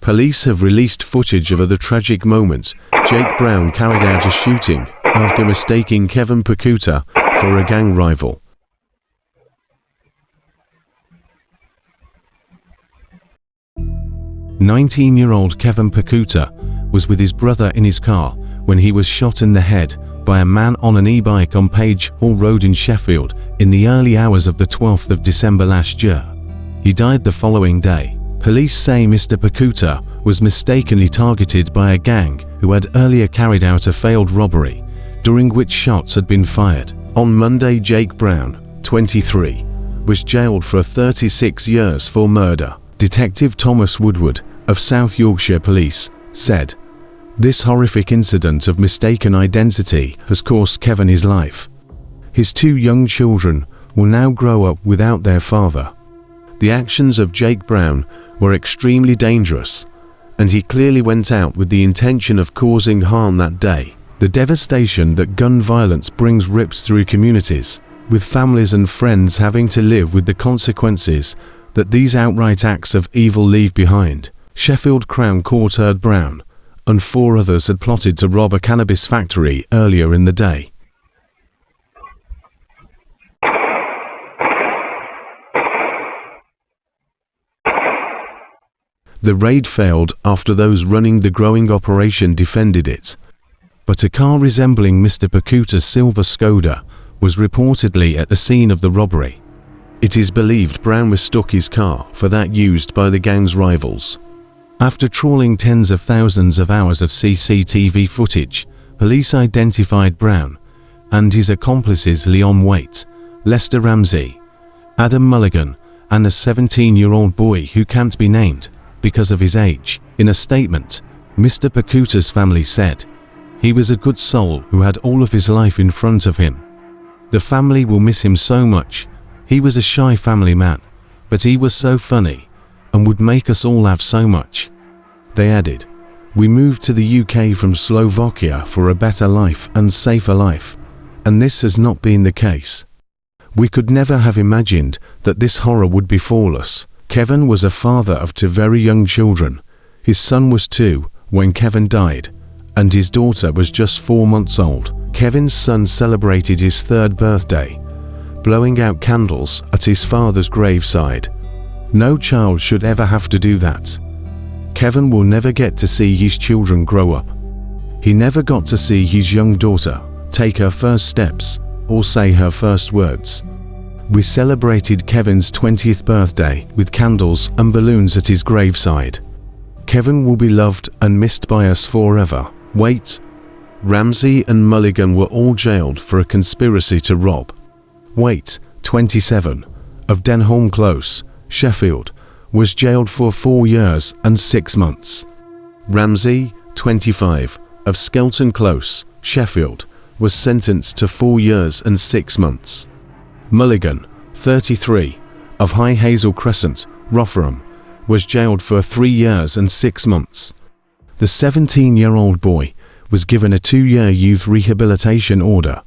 Police have released footage of the tragic moment Jake Brown carried out a shooting after mistaking Kevin Pokuta for a gang rival. "19-year-old Kevin Pokuta was with his brother in his car when he was shot in the head by a man on an e-bike on Page Hall Road in Sheffield in the early hours of the 12th of December last year. He died the following day. Police say Mr Pokuta was mistakenly targeted by a gang who had earlier carried out a failed robbery, during which shots had been fired. On Monday, Jake Brown, 23, was jailed for 36 years for murder. Detective Thomas Woodward of South Yorkshire Police said, "This horrific incident of mistaken identity has cost Kevin his life. His two young children will now grow up without their father. The actions of Jake Brown were extremely dangerous, and he clearly went out with the intention of causing harm that day. The devastation that gun violence brings rips through communities, with families and friends having to live with the consequences that these outright acts of evil leave behind." Sheffield Crown Court heard Brown and 4 others had plotted to rob a cannabis factory earlier in the day. The raid failed after those running the growing operation defended it, but a car resembling Mr Pokuta's silver Skoda was reportedly at the scene of the robbery. It is believed Brown mistook his car for that used by the gang's rivals. After trawling tens of thousands of hours of CCTV footage, police identified Brown and his accomplices Leon Waite, Lester Ramsey, Adam Mulligan, and a 17-year-old boy who can't be named because of his age. In a statement, Mr Pokuta's family said, "He was a good soul who had all of his life in front of him. The family will miss him so much. He was a shy family man, but he was so funny and would make us all laugh so much." They added, "We moved to the UK from Slovakia for a better life and safer life, and this has not been the case. We could never have imagined that this horror would befall us." Kevin was a father of 2 very young children. His son was 2 when Kevin died, and his daughter was just 4 months old. Kevin's son celebrated his 3rd birthday, blowing out candles at his father's graveside. No child should ever have to do that. Kevin will never get to see his children grow up. He never got to see his young daughter take her first steps or say her first words. We celebrated Kevin's 20th birthday with candles and balloons at his graveside. Kevin will be loved and missed by us forever. Waite, Ramsey and Mulligan were all jailed for a conspiracy to rob. Waite, 27, of Denholm Close, Sheffield, was jailed for 4 years and 6 months. Ramsey, 25, of Skelton Close, Sheffield, was sentenced to 4 years and 6 months. Mulligan, 33, of High Hazel Crescent, Rotherham, was jailed for 3 years and 6 months. The 17-year-old boy was given a 2-year youth rehabilitation order